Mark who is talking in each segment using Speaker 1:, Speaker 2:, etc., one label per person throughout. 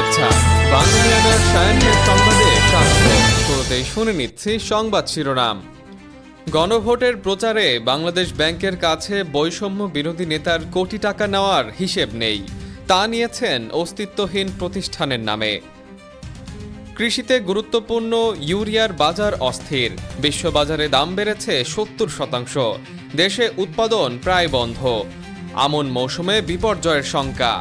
Speaker 1: শুভেচ্ছা। বাংলালিয়ানার সায়াহ্নের সংবাদে স্বাগত। শুরুতেই শুনে নিচ্ছি সংবাদ শিরোনাম। গণভোটের প্রচারে বাংলাদেশ ব্যাংকের কাছে বৈষম্য বিরোধী নেতার কোটি টাকা নেওয়ার হিসেব নেই, তা নিয়েছেন অস্তিত্বহীন প্রতিষ্ঠানের নামে। কৃষিতে গুরুত্বপূর্ণ ইউরিয়ার বাজার অস্থির, বিশ্ববাজারে দাম বেড়েছে 70%। দেশে উৎপাদন প্রায় বন্ধ, আমন মৌসুমে বিপর্যয়ের শঙ্কা।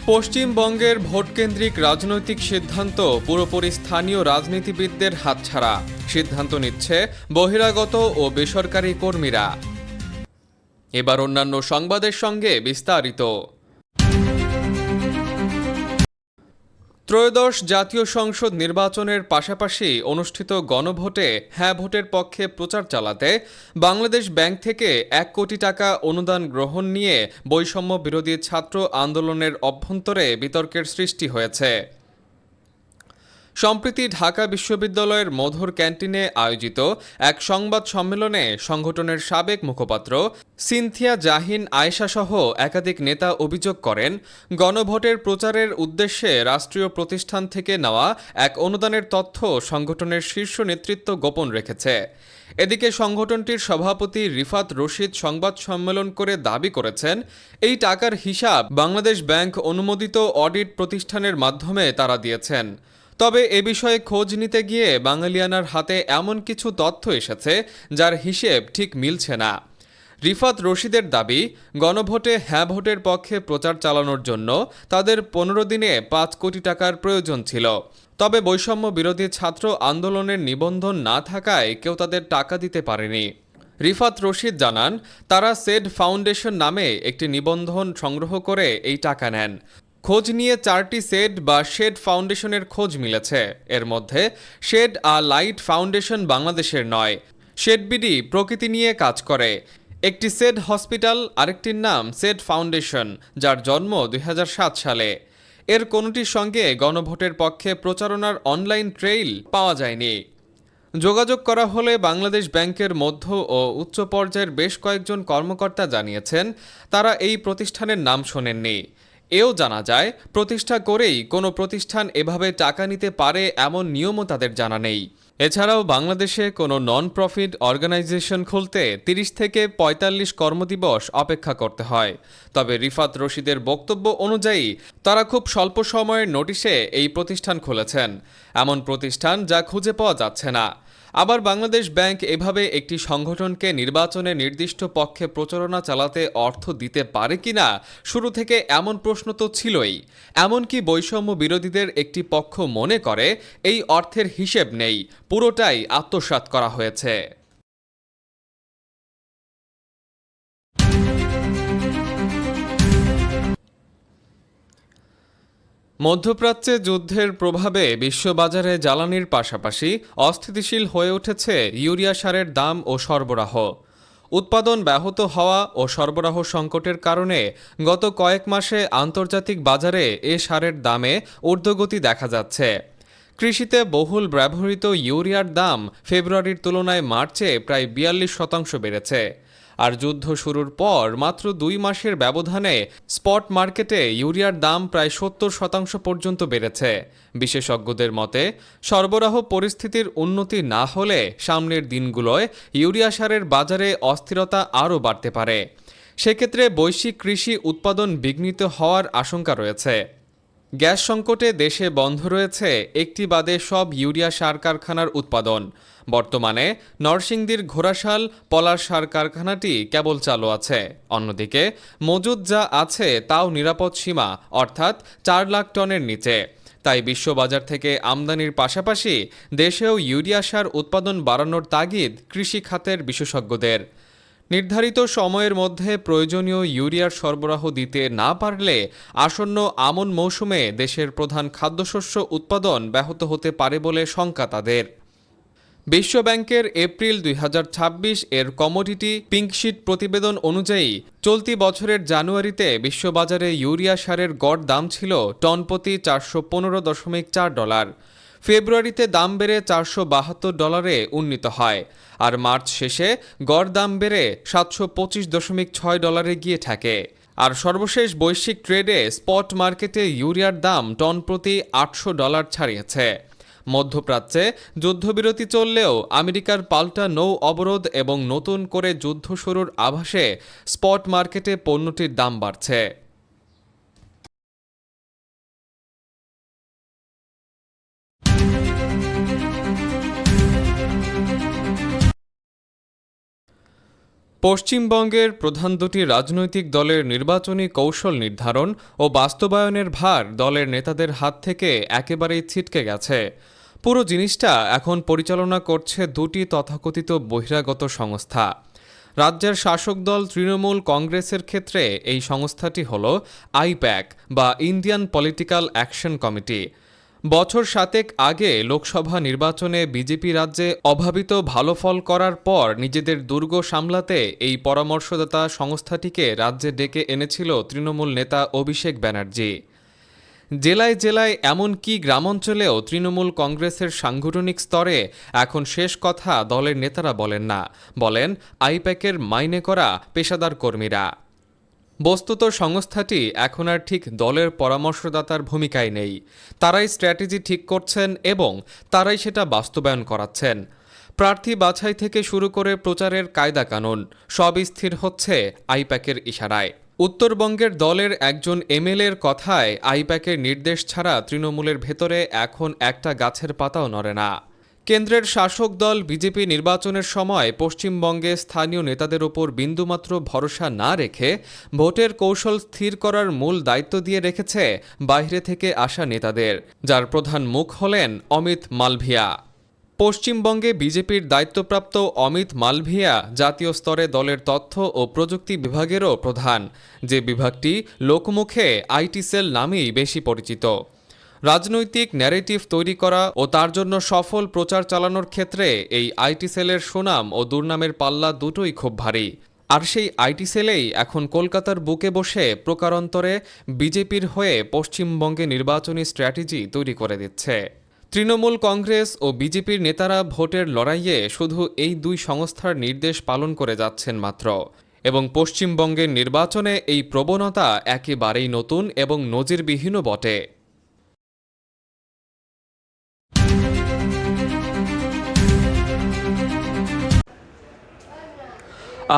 Speaker 1: পশ্চিমবঙ্গের ভোটকেন্দ্রিক রাজনৈতিক সিদ্ধান্ত পুরোপুরি স্থানীয় রাজনীতিবিদদের হাতছাড়া, সিদ্ধান্ত নিচ্ছে বহিরাগত ও বেসরকারি কর্মীরা। এবার অন্যান্য সংবাদের সঙ্গে বিস্তারিত। ত্রয়োদশ জাতীয় সংসদ নির্বাচনের পাশাপাশি অনুষ্ঠিত গণভোটে হ্যাঁ ভোটের পক্ষে প্রচার চালাতে বাংলাদেশ ব্যাংক থেকে ১ কোটি টাকা অনুদান গ্রহণ নিয়ে বৈষম্য বিরোধী ছাত্র আন্দোলনের অভ্যন্তরে বিতর্কের সৃষ্টি হয়েছে। সম্প্রতি ঢাকা বিশ্ববিদ্যালয়ের মধুর ক্যান্টিনে আয়োজিত এক সংবাদ সম্মেলনে সংগঠনের সাবেক মুখপাত্র সিনথিয়া জাহিন আয়েশা সহ একাধিক নেতা অভিযোগ করেন, গণভোটের প্রচারের উদ্দেশ্যে রাষ্ট্রীয় প্রতিষ্ঠান থেকে নেওয়া এক অনুদানের তথ্য সংগঠনের শীর্ষ নেতৃত্ব গোপন রেখেছে। এদিকে সংগঠনটির সভাপতি রিফাত রশিদ সংবাদ সম্মেলন করে দাবি করেছেন, এই টাকার হিসাব বাংলাদেশ ব্যাংক অনুমোদিত অডিট প্রতিষ্ঠানের মাধ্যমে তারা দিয়েছেন। তবে এ বিষয়ে খোঁজ নিতে গিয়ে বাংলালিয়ানার হাতে এমন কিছু তথ্য এসেছে যার হিসেব ঠিক মিলছে না। রিফাত রশিদের দাবি, গণভোটে হ্যাঁ ভোটের পক্ষে প্রচার চালানোর জন্য তাদের ১৫ দিনে ৫ কোটি টাকার প্রয়োজন ছিল। তবে বৈষম্য বিরোধী ছাত্র আন্দোলনের নিবন্ধন না থাকায় কেউ তাদের টাকা দিতে পারেনি। রিফাত রশিদ জানান, তারা সেড ফাউন্ডেশন নামে একটি নিবন্ধন সংগ্রহ করে এই টাকা নেন। খোঁজ নিয়ে 4টি সেড বা শেড ফাউন্ডেশনের খোঁজ মিলেছে। এর মধ্যে শেড আ লাইট ফাউন্ডেশন বাংলাদেশের নয়, শেড বিডি প্রকৃতি নিয়ে কাজ করে। একটি সেড হসপিটাল, আরেকটির নাম সেড ফাউন্ডেশন, যার জন্ম ২০০৭ সালে। এর কোনোটির সঙ্গে গণভোটের পক্ষে প্রচারণার অনলাইন ট্রেইল পাওয়া যায়নি। যোগাযোগ করা হলে বাংলাদেশ ব্যাংকের মধ্য ও উচ্চ পর্যায়ের বেশ কয়েকজন কর্মকর্তা জানিয়েছেন, তারা এই প্রতিষ্ঠানের নাম শোনেননি। এও জানা যায়, প্রতিষ্ঠা করেই কোনো প্রতিষ্ঠান এভাবে টাকা নিতে পারে এমন নিয়মও তাদের জানা নেই। এছাড়াও বাংলাদেশে কোনো নন প্রফিট অর্গানাইজেশন খুলতে ৩০ থেকে ৪৫ কর্মদিবস অপেক্ষা করতে হয়। তবে রিফাত রশিদের বক্তব্য অনুযায়ী তারা খুব স্বল্প সময়ের নোটিশে এই প্রতিষ্ঠান খুলেছেন, এমন প্রতিষ্ঠান যা খুঁজে পাওয়া যাচ্ছে না। আবার বাংলাদেশ ব্যাংক এভাবে একটি সংগঠনকে নির্বাচনে নির্দিষ্ট পক্ষে প্রচারণা চালাতে অর্থ দিতে পারে কিনা, শুরু থেকে এমন প্রশ্ন তো ছিলই। এমনকি বৈষম্য বিরোধীদের একটি পক্ষ মনে করে এই অর্থের হিসেব নেই, পুরোটাই আত্মসাৎ করা হয়েছে। মধ্যপ্রাচ্যে যুদ্ধের প্রভাবে বিশ্ববাজারে জ্বালানির পাশাপাশি অস্থিতিশীল হয়ে উঠেছে ইউরিয়া সারের দাম ও সরবরাহ। উৎপাদন ব্যাহত হওয়া ও সরবরাহ সংকটের কারণে গত কয়েক মাসে আন্তর্জাতিক বাজারে এ সারের দামে ঊর্ধ্বগতি দেখা যাচ্ছে। কৃষিতে বহুল ব্যবহৃত ইউরিয়ার দাম ফেব্রুয়ারির তুলনায় মার্চে প্রায় ৪২% বেড়েছে। আর যুদ্ধ শুরুর পর মাত্র ২ মাসের ব্যবধানে স্পট মার্কেটে ইউরিয়ার দাম প্রায় ৭০% পর্যন্ত বেড়েছে। বিশেষজ্ঞদের মতে, সরবরাহ পরিস্থিতির উন্নতি না হলে সামনের দিনগুলোয় ইউরিয়া সারের বাজারে অস্থিরতা আরও বাড়তে পারে। সেক্ষেত্রে বৈশ্বিক কৃষি উৎপাদন বিঘ্নিত হওয়ার আশঙ্কা রয়েছে। গ্যাস সংকটে দেশে বন্ধ রয়েছে একটি বাদে সব ইউরিয়া সার কারখানার উৎপাদন। বর্তমানে নরসিংদীর ঘোড়াশাল পলাশ সার কারখানাটি কেবল চালু আছে। অন্যদিকে মজুদ যা আছে তাও নিরাপদ সীমা, অর্থাৎ ৪ লাখ টনের নিচে। তাই বিশ্ববাজার থেকে আমদানির পাশাপাশি দেশেও ইউরিয়া সার উৎপাদন বাড়ানোর তাগিদ কৃষি খাতের বিশেষজ্ঞদের। নির্ধারিত সময়ের মধ্যে প্রয়োজনীয় ইউরিয়ার সরবরাহ দিতে না পারলে আসন্ন আমন মৌসুমে দেশের প্রধান খাদ্যশস্য উৎপাদন ব্যাহত হতে পারে বলে শঙ্কা তাদের। বিশ্বব্যাংকের এপ্রিল ২০২৬ এর কমোডিটি পিঙ্কশিট প্রতিবেদন অনুযায়ী চলতি বছরের জানুয়ারিতে বিশ্ববাজারে ইউরিয়া সারের গড় দাম ছিল টনপ্রতি $৪১৫.৪। ফেব্রুয়ারিতে দাম বেড়ে $৪৭২ উন্নীত হয়, আর মার্চ শেষে গড় দাম বেড়ে $৭২৫.৬ গিয়ে ঠেকে। আর সর্বশেষ বৈশ্বিক ট্রেডে স্পট মার্কেটে ইউরিয়ার দাম টন প্রতি $800 ছাড়িয়েছে। মধ্যপ্রাচ্যে যুদ্ধবিরতি চললেও আমেরিকার পাল্টা নৌ অবরোধ এবং নতুন করে যুদ্ধ শুরুর আভাসে স্পট মার্কেটে পণ্যটির দাম বাড়ছে। পশ্চিমবঙ্গের প্রধান দুটি রাজনৈতিক দলের নির্বাচনী কৌশল নির্ধারণ ও বাস্তবায়নের ভার দলের নেতাদের হাত থেকে একেবারেই ছিটকে গেছে। পুরো জিনিসটা এখন পরিচালনা করছে দুটি তথাকথিত বহিরাগত সংস্থা। রাজ্যের শাসক দল তৃণমূল কংগ্রেসের ক্ষেত্রে এই সংস্থাটি হল আইপ্যাক বা ইন্ডিয়ান পলিটিক্যাল অ্যাকশন কমিটি। বছর 7 আগে লোকসভা নির্বাচনে বিজেপি রাজ্যে অভাবিত ভালো ফল করার পর নিজেদের দুর্গ সামলাতে এই পরামর্শদাতা সংস্থাটিকে রাজ্যে ডেকে এনেছিল তৃণমূল নেতা অভিষেক ব্যানার্জি। জেলায় জেলায় এমনকি গ্রামাঞ্চলেও তৃণমূল কংগ্রেসের সাংগঠনিক স্তরে এখন শেষ কথা দলের নেতারা বলেন না, বলেন আইপ্যাকের মাইনে করা পেশাদার কর্মীরা। বস্তুত সংস্থাটি এখন আর ঠিক দলের পরামর্শদাতার ভূমিকায় নেই। তারাই স্ট্র্যাটেজি ঠিক করছেন এবং তারাই সেটা বাস্তবায়ন করাচ্ছেন। প্রার্থী বাছাই থেকে শুরু করে প্রচারের কায়দা কানুন সবই স্থির হচ্ছে আইপ্যাকের ইশারায়। উত্তরবঙ্গের দলের একজন এমএলএর কথায় আইপ্যাকের নির্দেশ ছাড়া তৃণমূলের ভেতরে এখন একটা গাছের পাতাও নড়ে না। কেন্দ্রের শাসক দল বিজেপি নির্বাচনের সময় পশ্চিমবঙ্গে স্থানীয় নেতাদের ওপর বিন্দুমাত্র ভরসা না রেখে ভোটের কৌশল স্থির করার মূল দায়িত্ব দিয়ে রেখেছে বাইরে থেকে আসা নেতাদের, যার প্রধান মুখ হলেন অমিত মালভিয়া। পশ্চিমবঙ্গে বিজেপির দায়িত্বপ্রাপ্ত অমিত মালভিয়া জাতীয় স্তরে দলের তথ্য ও প্রযুক্তি বিভাগেরও প্রধান, যে বিভাগটি লোকমুখে আইটি সেল নামেই বেশি পরিচিত। রাজনৈতিক ন্যারেটিভ তৈরি করা ও তার জন্য সফল প্রচার চালানোর ক্ষেত্রে এই আইটি সেলের সুনাম ও দুর্নামের পাল্লা দুটোই খুব ভারী। আর সেই আইটি সেলেই এখন কলকাতার বুকে বসে প্রকারান্তরে বিজেপির হয়ে পশ্চিমবঙ্গে নির্বাচনী স্ট্র্যাটেজি তৈরি করে দিচ্ছে। তৃণমূল কংগ্রেস ও বিজেপির নেতারা ভোটের লড়াইয়ে শুধু এই দুই সংস্থার নির্দেশ পালন করে যাচ্ছেন মাত্র, এবং পশ্চিমবঙ্গের নির্বাচনে এই প্রবণতা একেবারেই নতুন এবং নজিরবিহীনও বটে।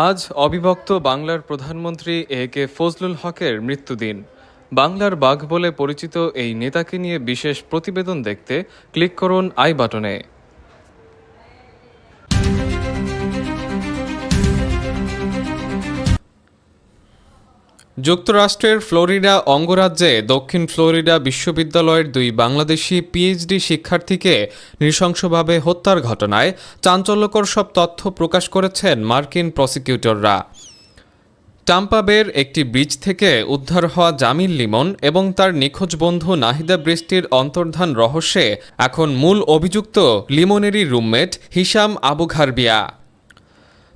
Speaker 1: আজ অবিভক্ত বাংলার প্রধানমন্ত্রী এ.কে ফজলুল হকের মৃত্যুদিন। বাংলার বাঘ বলে পরিচিত এই নেতাকে নিয়ে বিশেষ প্রতিবেদন দেখতে ক্লিক করুন আই বাটনে। যুক্তরাষ্ট্রের ফ্লোরিডা অঙ্গরাজ্যে দক্ষিণ ফ্লোরিডা বিশ্ববিদ্যালয়ের দুই বাংলাদেশি পিএইচডি শিক্ষার্থীকে নৃশংসভাবে হত্যার ঘটনায় চাঞ্চল্যকর সব তথ্য প্রকাশ করেছেন মার্কিন প্রসিকিউটররা। টাম্পা বের একটি ব্রিজ থেকে উদ্ধার হওয়া জামিল লিমন এবং তার নিখোঁজ বন্ধু নাহিদা বৃষ্টির অন্তর্ধান রহস্যে এখন মূল অভিযুক্ত লিমনেরই roommate Hisham Abu Gharbiya.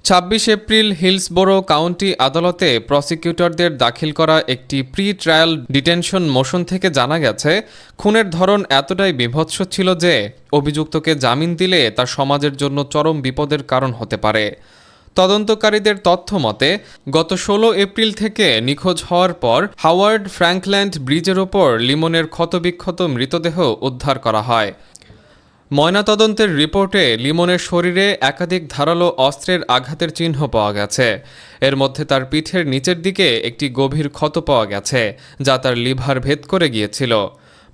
Speaker 1: 26 April Hillsborough County আদালতে প্রসিকিউটরদের দাখিল করা একটি প্রি ট্রায়াল ডিটেনশন মোশন থেকে জানা গেছে, খুনের ধরন এতটাই বীভৎস ছিল যে অভিযুক্তকে জামিন দিলে তা সমাজের জন্য চরম বিপদের কারণ হতে পারে। তদন্তকারীদের তথ্য মতে গত 16 এপ্রিল থেকে নিখোঁজ হওয়ার পর হাওয়ার্ড ফ্র্যাঙ্কল্যান্ড ব্রিজের ওপর লিমনের ক্ষতবিক্ষত মৃতদেহ উদ্ধার করা হয়। ময়নাতদন্তের রিপোর্টে লিমনের শরীরে একাধিক ধারালো অস্ত্রের আঘাতের চিহ্ন পাওয়া গেছে। এর মধ্যে তার পিঠের নিচের দিকে একটি গভীর ক্ষত পাওয়া গেছে, যা তার লিভার ভেদ করে গিয়েছিল।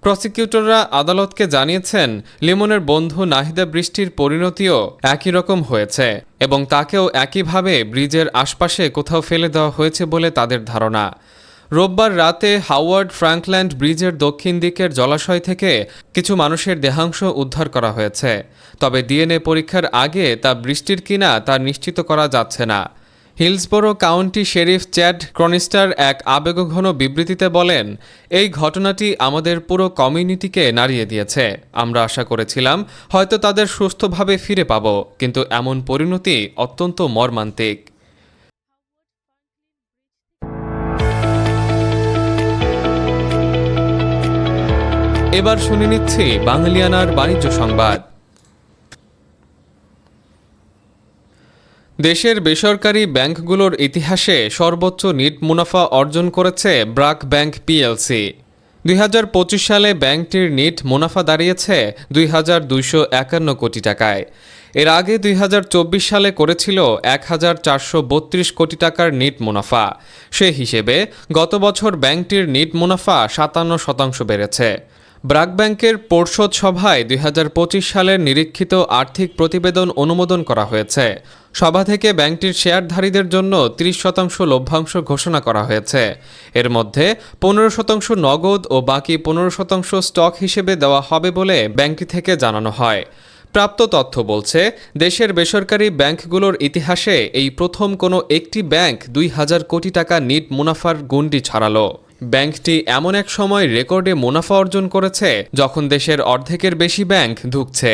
Speaker 1: প্রসিকিউটররা আদালতকে জানিয়েছেন, লিমনের বন্ধু নাহিদা বৃষ্টির পরিণতিও একই রকম হয়েছে এবং তাকেও একইভাবে ব্রিজের আশপাশে কোথাও ফেলে দেওয়া হয়েছে বলে তাদের ধারণা। রোববার রাতে হাওয়ার্ড ফ্র্যাঙ্কল্যান্ড ব্রিজের দক্ষিণ দিকের জলাশয় থেকে কিছু মানুষের দেহাংশ উদ্ধার করা হয়েছে, তবে ডিএনএ পরীক্ষার আগে তা বৃষ্টির কিনা তা নিশ্চিত করা যাচ্ছে না। হিলসবোরো কাউন্টি শেরিফ চ্যাড ক্রনিস্টার এক আবেগঘন বিবৃতিতে বলেন, এই ঘটনাটি আমাদের পুরো কমিউনিটিকে নাড়িয়ে দিয়েছে। আমরা আশা করেছিলাম হয়তো তাদের সুস্থভাবে ফিরে পাব, কিন্তু এমন পরিণতি অত্যন্ত মর্মান্তিক। এবার শুনে নিচ্ছি বাঙালিয়ানার বাণিজ্য সংবাদ। দেশের বেসরকারি ব্যাংকগুলোর ইতিহাসে সর্বোচ্চ নিট মুনাফা অর্জন করেছে ব্র্যাক ব্যাংক পিএলসি। 2025 সালে ব্যাংকটির নিট মুনাফা দাঁড়িয়েছে 2,251 কোটি টাকায়। এর আগে 2024 সালে করেছিল 1,432 কোটি টাকার নিট মুনাফা। সে হিসেবে গত বছর ব্যাংকটির নিট মুনাফা 57% বেড়েছে। ব্র্যাক ব্যাংকের পর্ষদ সভায় 2025 সালের নিরীক্ষিত আর্থিক প্রতিবেদন অনুমোদন করা হয়েছে। সভা থেকে ব্যাংকটির শেয়ারধারীদের জন্য 30% লভ্যাংশ ঘোষণা করা হয়েছে। এর মধ্যে 15% নগদ ও বাকি 15% স্টক হিসেবে দেওয়া হবে বলে ব্যাংকটি থেকে জানানো হয়। প্রাপ্ত তথ্য বলছে, দেশের বেসরকারি ব্যাংকগুলোর ইতিহাসে এই প্রথম কোনো একটি ব্যাংক 2,000 কোটি টাকা নিট মুনাফার গণ্ডি ছাড়ালো। ব্যাংকটি এমন এক সময় রেকর্ডে মুনাফা অর্জন করেছে যখন দেশের অর্ধেকের বেশি ব্যাংক ধুঁকছে।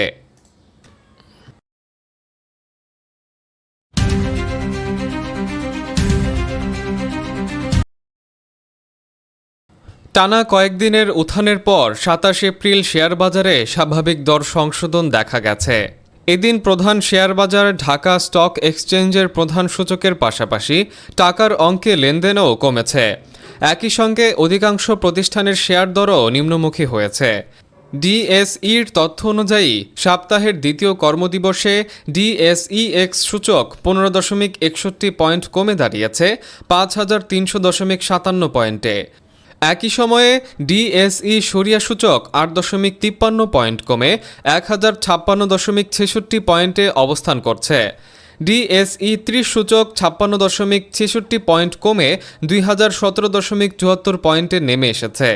Speaker 1: টানা কয়েকদিনের উত্থানের পর 27 এপ্রিল শেয়ার বাজারে স্বাভাবিক দর সংশোধন দেখা গেছে। এদিন প্রধান শেয়ার বাজার ঢাকা স্টক এক্সচেঞ্জের প্রধান সূচকের পাশাপাশি টাকার অঙ্কে লেনদেনও কমেছে। একই সঙ্গে অধিকাংশ প্রতিষ্ঠানের শেয়ার দরও নিম্নমুখী হয়েছে। ডিএসইর তথ্য অনুযায়ী সপ্তাহের দ্বিতীয় কর্মদিবসে ডিএসইএক্স সূচক 15.61 পয়েন্ট কমে দাঁড়িয়েছে 5,300.57 পয়েন্টে। একই সময়ে ডিএসই সরিয়া সূচক 8.53 পয়েন্ট কমে 1,056.66 পয়েন্টে অবস্থান করছে। ডিএসই 30 সূচক 56.66 পয়েন্ট কমে 2,017.74 পয়েন্টে নেমে এসেছে।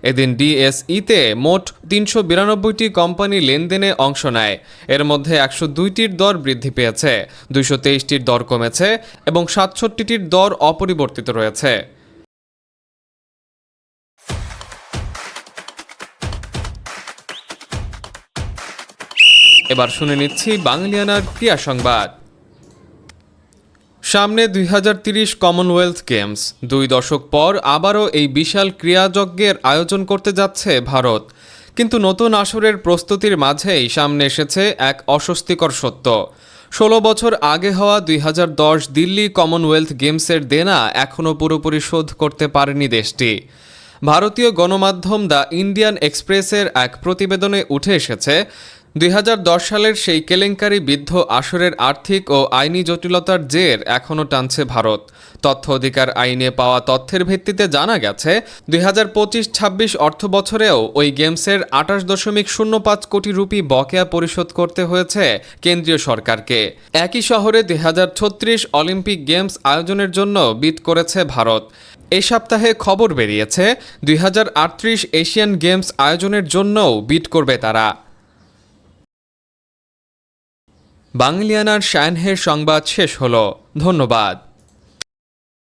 Speaker 1: এদিন ডিএসইতে মোট 392টি কোম্পানি লেনদেনে অংশ নেয়। এর মধ্যে 102টির দর বৃদ্ধি পেয়েছে, 223টির দর কমেছে এবং 67টির দর অপরিবর্তিত রয়েছে। এবার শুনে নিচ্ছি বাংলিয়ানার ক্রীড়া সংবাদ। সামনে 2030 কমনওয়েলথ গেমস। 2 দশক পর আবারও এই বিশাল ক্রীড়াযজ্ঞের আয়োজন করতে যাচ্ছে ভারত। কিন্তু নতুন আসরের প্রস্তুতির মাঝেই সামনে এসেছে এক অস্বস্তিকর সত্য। 16 বছর আগে হওয়া 2010 দিল্লি কমনওয়েলথ গেমসের দেনা এখনও পুরোপুরি শোধ করতে পারেনি দেশটি। ভারতীয় গণমাধ্যম দ্য ইন্ডিয়ান এক্সপ্রেসের এক প্রতিবেদনে উঠে এসেছে, 2010 সালের সেই কেলেঙ্কারি বিদ্ধ আসরের আর্থিক ও আইনি জটিলতার জের এখনও টানছে ভারত। তথ্য অধিকার আইনে পাওয়া তথ্যের ভিত্তিতে জানা গেছে, 2025-26 অর্থ বছরেও ওই গেমসের 28.05 কোটি রুপি বকেয়া পরিশোধ করতে হয়েছে কেন্দ্রীয় সরকারকে। একই শহরে 2036 অলিম্পিক গেমস আয়োজনের জন্য বিড করেছে ভারত। এই সপ্তাহে খবর বেরিয়েছে, 2038 এশিয়ান গেমস আয়োজনের জন্যও বিড করবে তারা। বাংলিয়ানার শায়নহের সংবাদ শেষ হলো। ধন্যবাদ।